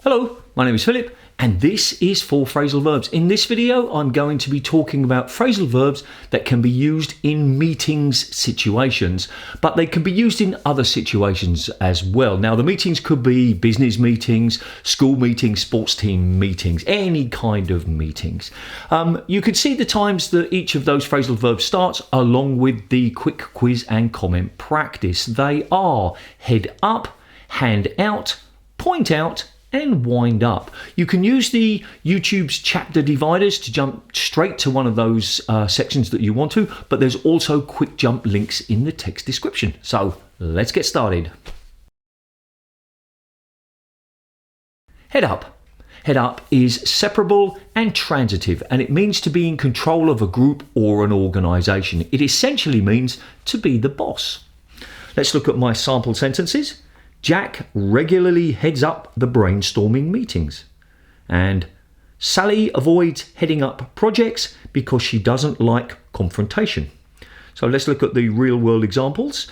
Hello, my name is Philip and this is for Phrasal Verbs. In this video I'm going to be talking about phrasal verbs that can be used in meetings situations, but they can be used in other situations as well. Now the meetings could be business meetings, school meetings, sports team meetings, any kind of meetings. You can see the times that each of those phrasal verbs starts along with the quick quiz and comment practice. They are head up, hand out, point out, and wind up. You can use the YouTube's chapter dividers to jump straight to one of those sections that you want to, but there's also quick jump links in the text description. So let's get started. Head up. Head up is separable and transitive, and it means to be in control of a group or an organisation. It essentially means to be the boss. Let's look at my sample sentences. Jack regularly heads up the brainstorming meetings. And Sally avoids heading up projects because she doesn't like confrontation. So let's look at the real world examples.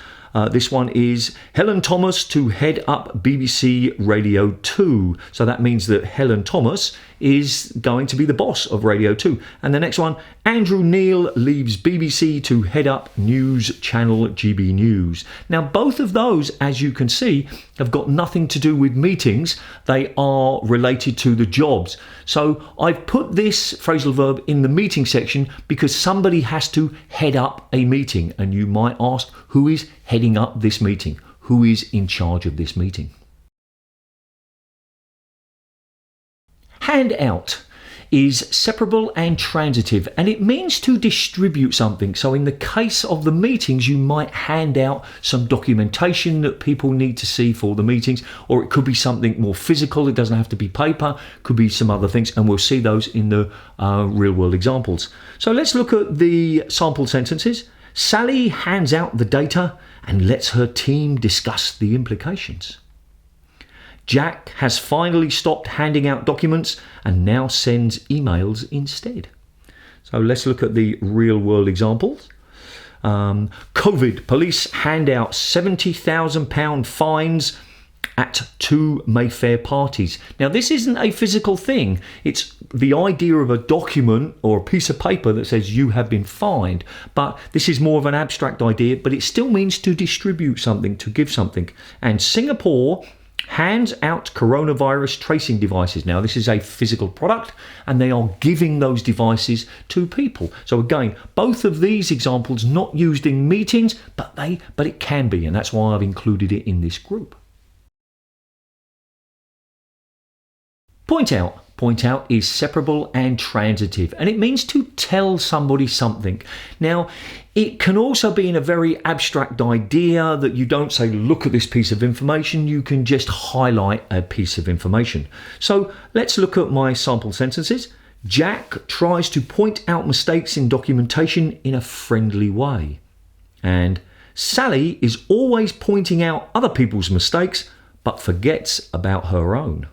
This one is Helen Thomas to head up BBC Radio 2. So that means that Helen Thomas is going to be the boss of Radio 2. And the next one, Andrew Neil leaves BBC to head up news channel GB News. Now both of those, as you can see, have got nothing to do with meetings. They are related to the jobs. So I've put this phrasal verb in the meeting section because somebody has to head up a meeting. And you might ask, who is heading up this meeting? Who is in charge of this meeting? Hand out is separable and transitive, and it means to distribute something. So in the case of the meetings, you might hand out some documentation that people need to see for the meetings, or it could be something more physical. It doesn't have to be paper, could be some other things, and we'll see those in the real world examples. So let's look at the sample sentences. Sally hands out the data and lets her team discuss the implications. Jack has finally stopped handing out documents and now sends emails instead. So let's look at the real world examples. COVID, police hand out £70,000 fines at 2 Mayfair parties. Now this isn't a physical thing. It's the idea of a document or a piece of paper that says you have been fined. But this is more of an abstract idea, but it still means to distribute something, to give something. And Singapore hands out coronavirus tracing devices. Now this is a physical product and they are giving those devices to people. So again, both of these examples not used in meetings, but it can be, and that's why I've included it in this group. Point out. Point out is separable and transitive, and it means to tell somebody something. Now, it can also be in a very abstract idea that you don't say, look at this piece of information, you can just highlight a piece of information. So let's look at my sample sentences. Jack tries to point out mistakes in documentation in a friendly way. And Sally is always pointing out other people's mistakes, but forgets about her own.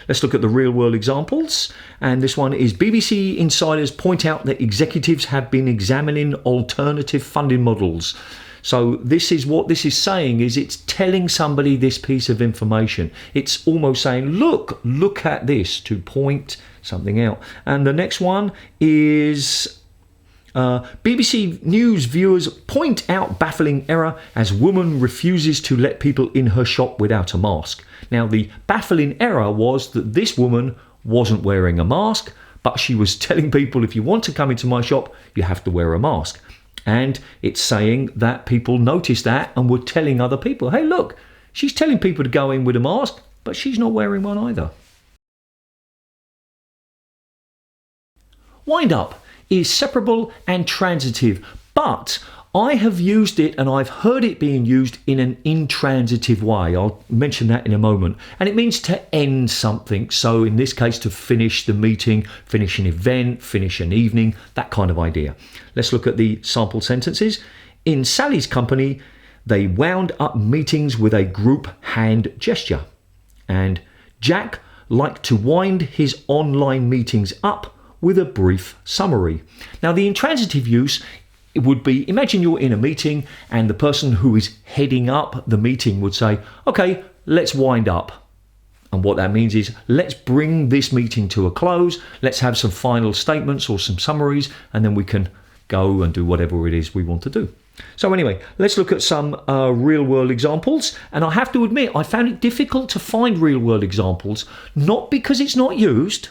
Let's look at the real world examples. And this one is BBC insiders point out that executives have been examining alternative funding models. So this is what this is saying, is it's telling somebody this piece of information. It's almost saying, look at this, to point something out. And the next one is BBC News viewers point out baffling error as woman refuses to let people in her shop without a mask. Now the baffling error was that this woman wasn't wearing a mask, but she was telling people, if you want to come into my shop, you have to wear a mask. And it's saying that people noticed that and were telling other people, hey look, she's telling people to go in with a mask, but she's not wearing one either. Wind up is separable and transitive, but I have used it and I've heard it being used in an intransitive way. I'll mention that in a moment. And it means to end something. So in this case, to finish the meeting, finish an event, finish an evening, that kind of idea. Let's look at the sample sentences. In Sally's company, they wound up meetings with a group hand gesture. And Jack liked to wind his online meetings up with a brief summary. Now the intransitive use, it would be, imagine you're in a meeting and the person who is heading up the meeting would say, okay, let's wind up. And what that means is, let's bring this meeting to a close. Let's have some final statements or some summaries, and then we can go and do whatever it is we want to do. So anyway, let's look at some real world examples. And I have to admit, I found it difficult to find real world examples, not because it's not used,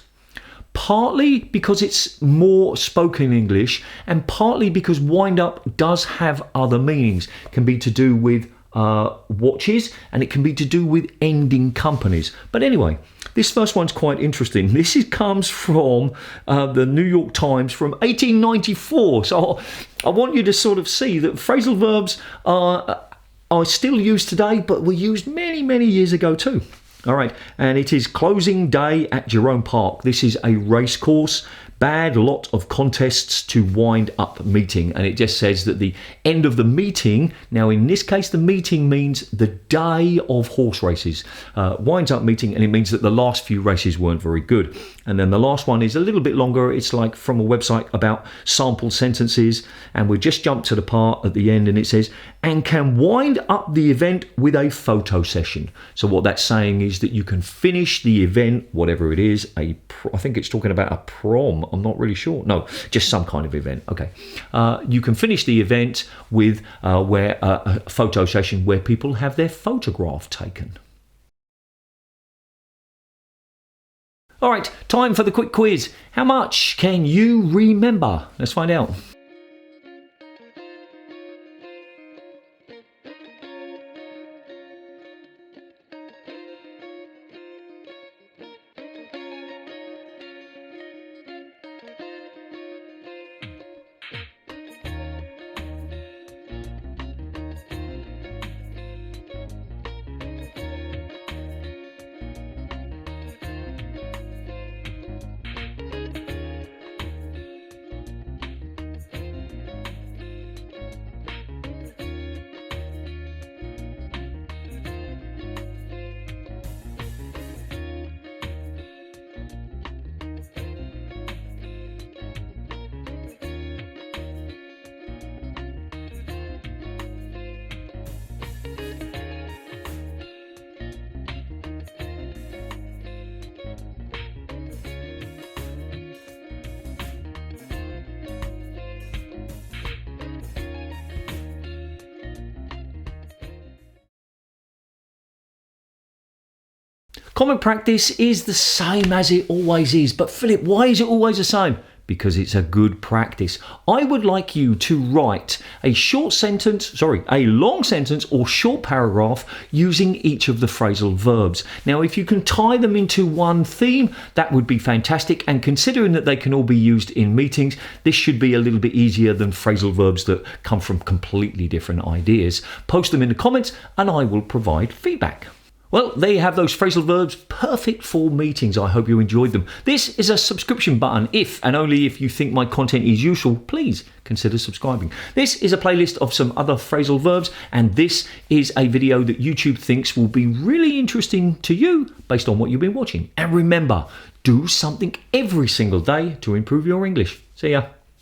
partly because it's more spoken English, and partly because wind up does have other meanings. It can be to do with watches, and it can be to do with ending companies. But anyway, this first one's quite interesting. Comes from the New York Times from 1894. So I want you to sort of see that phrasal verbs are still used today, but were used many, many years ago too. All right, and it is closing day at Jerome Park. This is a race course. Bad lot of contests to wind up meeting. And it just says that the end of the meeting, now in this case, the meeting means the day of horse races, winds up meeting, and it means that the last few races weren't very good. And then the last one is a little bit longer. It's like from a website about sample sentences. And we just jumped to the part at the end, and it says, and can wind up the event with a photo session. So what that's saying is that you can finish the event, whatever it is, I think it's talking about a prom. I'm not really sure. No, just some kind of event. Okay. You can finish the event with a photo session where people have their photograph taken. All right, time for the quick quiz. How much can you remember? Let's find out. Common practice is the same as it always is. But Philip, why is it always the same? Because it's a good practice. I would like you to write a long sentence or short paragraph using each of the phrasal verbs. Now, if you can tie them into one theme, that would be fantastic. And considering that they can all be used in meetings, this should be a little bit easier than phrasal verbs that come from completely different ideas. Post them in the comments and I will provide feedback. Well, there you have those phrasal verbs, perfect for meetings. I hope you enjoyed them. This is a subscription button. If and only if you think my content is useful, please consider subscribing. This is a playlist of some other phrasal verbs, and this is a video that YouTube thinks will be really interesting to you based on what you've been watching. And remember, do something every single day to improve your English. See ya.